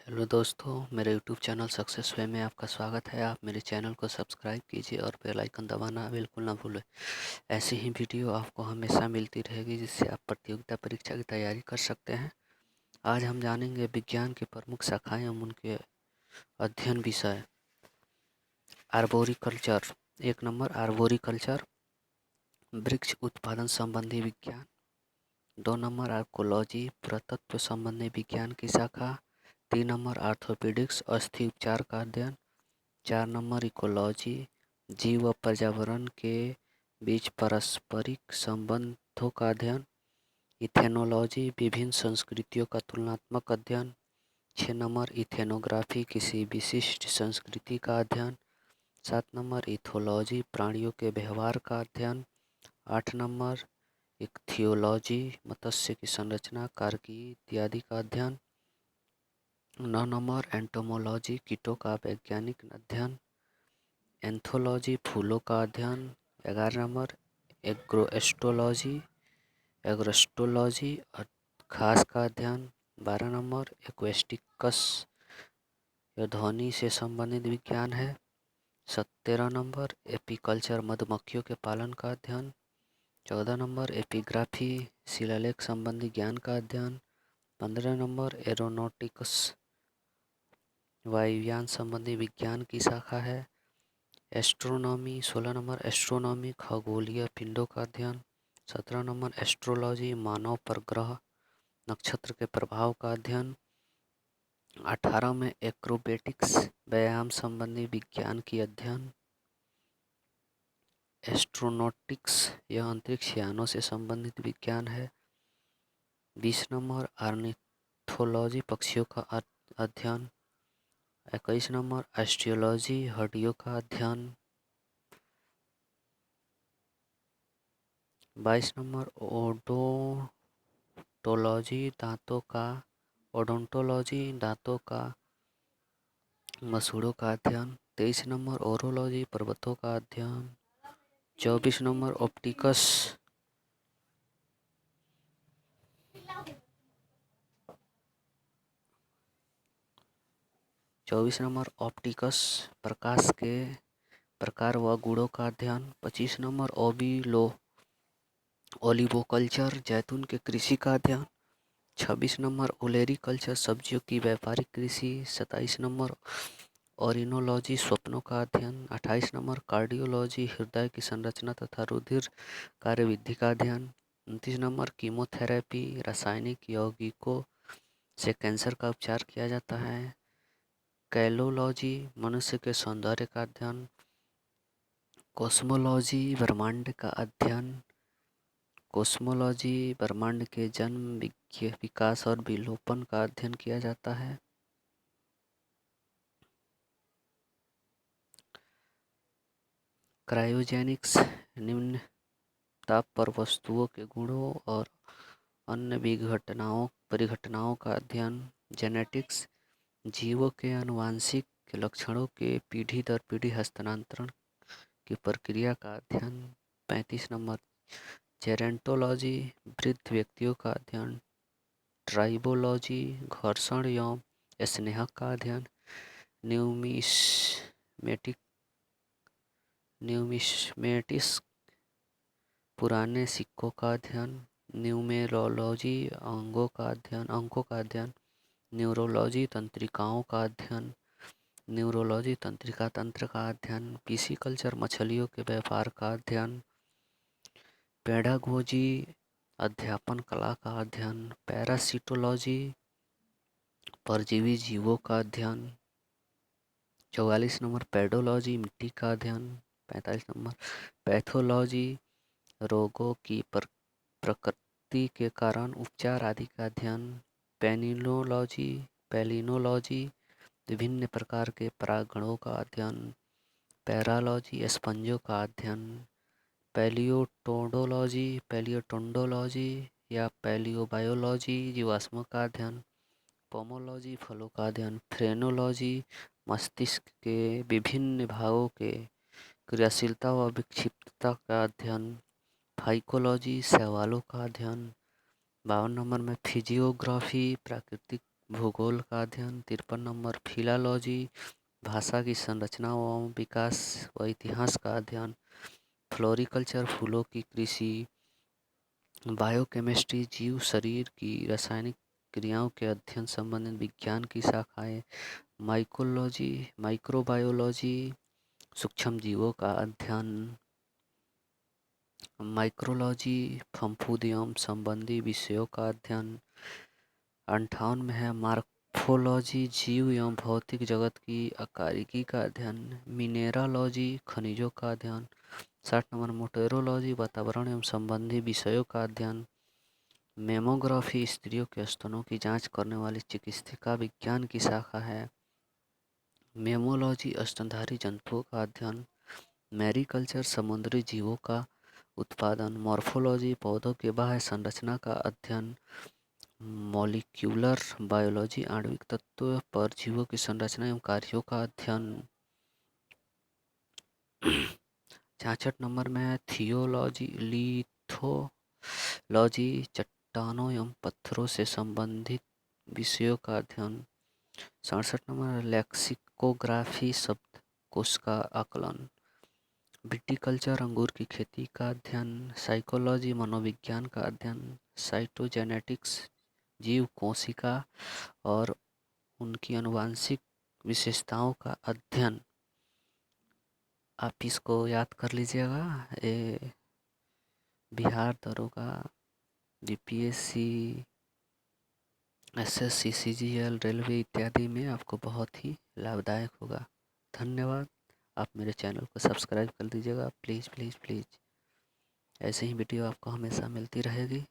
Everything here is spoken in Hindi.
हेलो दोस्तों, मेरे यूट्यूब चैनल सक्सेस वे में आपका स्वागत है। आप मेरे चैनल को सब्सक्राइब कीजिए और बेल आइकन दबाना बिल्कुल ना भूलें। ऐसी ही वीडियो आपको हमेशा मिलती रहेगी जिससे आप प्रतियोगिता परीक्षा की तैयारी कर सकते हैं। आज हम जानेंगे विज्ञान की प्रमुख शाखाएं एवं उनके अध्ययन विषय। आर्बोरिकल्चर। 1 नंबर आर्बोरिकल्चर, वृक्ष उत्पादन संबंधी विज्ञान। 2 नंबर आर्कोलॉजी, पुरातत्व संबंधी विज्ञान की शाखा। 3 नंबर आर्थोपेडिक्स, अस्थि उपचार का अध्ययन। 4 नंबर इकोलॉजी, जीव व पर्यावरण के बीच पारस्परिक संबंधों का अध्ययन। इथेनोलॉजी, विभिन्न संस्कृतियों का तुलनात्मक अध्ययन। 6 नंबर इथेनोग्राफी, किसी विशिष्ट संस्कृति का अध्ययन। 7 नंबर इथोलॉजी, प्राणियों के व्यवहार का अध्ययन। 8 नंबर इक्थियोलॉजी, मत्स्य की संरचना, कार्की इत्यादि का अध्ययन। 9 नंबर एंटोमोलॉजी, कीटों का वैज्ञानिक अध्ययन। एंथोलॉजी, फूलों का अध्ययन। 11 नंबर एग्रोएस्ट्रोलॉजी, एग्रोस्टोलॉजी और घास का अध्ययन। 12 नंबर एक्वेस्टिक्स, यह ध्वनि से संबंधित विज्ञान है। 13 नंबर एपीकल्चर, मधुमक्खियों के पालन का अध्ययन। 14 नंबर एपिग्राफी, शिलालेख संबंधी ज्ञान का अध्ययन। 15 नंबर एरोनॉटिक्स, वायुयान संबंधी विज्ञान की शाखा है। एस्ट्रोनॉमी, 16 नंबर एस्ट्रोनॉमी, खगोलीय पिंडों का अध्ययन। 17 नंबर एस्ट्रोलॉजी, मानव पर ग्रह नक्षत्र के प्रभाव का अध्ययन। 18 में एक्रोबेटिक्स, व्यायाम संबंधी विज्ञान की अध्ययन। एस्ट्रोनॉटिक्स, यह अंतरिक्ष यानों से संबंधित विज्ञान है। 20 नंबर ऑर्निथोलॉजी, पक्षियों का अध्ययन। 21 नंबर एस्ट्रियोलॉजी, हड्डियों का अध्ययन। 22 नंबर ओडोंटोलॉजी, दांतों का मसूड़ों का अध्ययन। 23 नंबर ओरोलॉजी, पर्वतों का अध्ययन। 24 नंबर ऑप्टिक्स, प्रकाश के प्रकार व गुणों का अध्ययन। 25 नंबर ओलिवोकल्चर, जैतून के कृषि का अध्ययन। 26 नंबर ओलेरीकल्चर, सब्जियों की व्यापारिक कृषि। 27 नंबर ओरिनोलॉजी, स्वप्नों का अध्ययन। 28 नंबर कार्डियोलॉजी, हृदय की संरचना तथा रुधिर कार्यविधि का अध्ययन। 29 नंबर कीमोथेरेपी, रासायनिक यौगिकों से कैंसर का उपचार किया जाता है। कैलोलॉजी, मनुष्य के सौंदर्य का अध्ययन। कॉस्मोलॉजी, ब्रह्मांड का अध्ययन। कॉस्मोलॉजी, ब्रह्मांड के जन्म, विकास और विलोपन का अध्ययन किया जाता है। क्रायोजेनिक्स, निम्न ताप पर वस्तुओं के गुणों और अन्य परिघटनाओं का अध्ययन। जेनेटिक्स, जीवों के आनुवांशिक लक्षणों के पीढ़ी दर पीढ़ी हस्तांतरण की प्रक्रिया का अध्ययन। 35 नंबर जेरेंटोलॉजी, वृद्ध व्यक्तियों का अध्ययन। ट्राइबोलॉजी, घर्षण एवं स्नेह का अध्ययन। न्यूमिस्मेटिक्स, पुराने सिक्कों का अध्ययन। न्यूमेरोलॉजी, अंकों का अध्ययन। न्यूरोलॉजी, तंत्रिकाओं का अध्ययन। न्यूरोलॉजी, तंत्रिका तंत्र का अध्ययन। पिसीकल्चर, मछलियों के व्यापार का अध्ययन। पेडागोजी, अध्यापन कला का अध्ययन। पैरासिटोलॉजी, परजीवी जीवों का अध्ययन। 44 नंबर पेडोलॉजी, मिट्टी का अध्ययन। 45 नंबर पैथोलॉजी, रोगों की प्रकृति के कारण उपचार आदि का अध्ययन। पैलिनोलॉजी, विभिन्न प्रकार के परागणों का अध्ययन। पैरालॉजी, स्पंजों का अध्ययन। पैलियोटोंडोलॉजी या पैलियोबायोलॉजी, जीवाश्मों का अध्ययन। पोमोलॉजी, फलों का अध्ययन। फ्रेनोलॉजी, मस्तिष्क के विभिन्न भागों के क्रियाशीलता व विक्षिप्तता का अध्ययन। फाइकोलॉजी, शैवालों का अध्ययन। 52 नंबर में फिजियोग्राफी, प्राकृतिक भूगोल का अध्ययन। 53 नंबर फिलालॉजी, भाषा की संरचना एवं विकास व इतिहास का अध्ययन। फ्लोरिकल्चर, फूलों की कृषि। बायोकेमिस्ट्री, जीव शरीर की रासायनिक क्रियाओं के अध्ययन संबंधित विज्ञान की शाखाएं। माइकोलॉजी, माइक्रोबायोलॉजी, सूक्ष्म जीवों का अध्ययन। माइक्रोलॉजी, फफूंद एवं संबंधी विषयों का अध्ययन। 58 में है मार्फोलॉजी, जीव एवं भौतिक जगत की आकारिकी का अध्ययन। मिनेरालॉजी, खनिजों का अध्ययन। 60 नंबर मोटेरोलॉजी, वातावरण एवं संबंधी विषयों का अध्ययन। मेमोग्राफी, स्त्रियों के स्तनों की जांच करने वाली चिकित्सिका विज्ञान की शाखा है। मेमोलॉजी, स्तनधारी जंतुओं का अध्ययन। मैरीकल्चर, समुद्री जीवों का उत्पादन। मॉर्फोलॉजी, पौधों के बाह्य संरचना का अध्ययन। मॉलिक्यूलर बायोलॉजी, आणविक तत्व पर जीवों की संरचना एवं कार्यों का अध्ययन। 66 नंबर में है थियोलॉजी, लिथोलॉजी, चट्टानों एवं पत्थरों से संबंधित विषयों का अध्ययन। 67 नंबर लेक्सिकोग्राफी, शब्दकोश का आकलन। विटीकल्चर, अंगूर की खेती का अध्ययन। साइकोलॉजी, मनोविज्ञान का अध्ययन। साइटोजेनेटिक्स, जीव कोशिका और उनकी आनुवांशिक विशेषताओं का अध्ययन। आप इसको याद कर लीजिएगा। ये बिहार दरोगा, बीपीएससी, एसएससी, सीजीएल, रेलवे इत्यादि में आपको बहुत ही लाभदायक होगा। धन्यवाद। आप मेरे चैनल को सब्सक्राइब कर दीजिएगा, प्लीज़ प्लीज़ प्लीज़। ऐसे ही वीडियो आपको हमेशा मिलती रहेगी।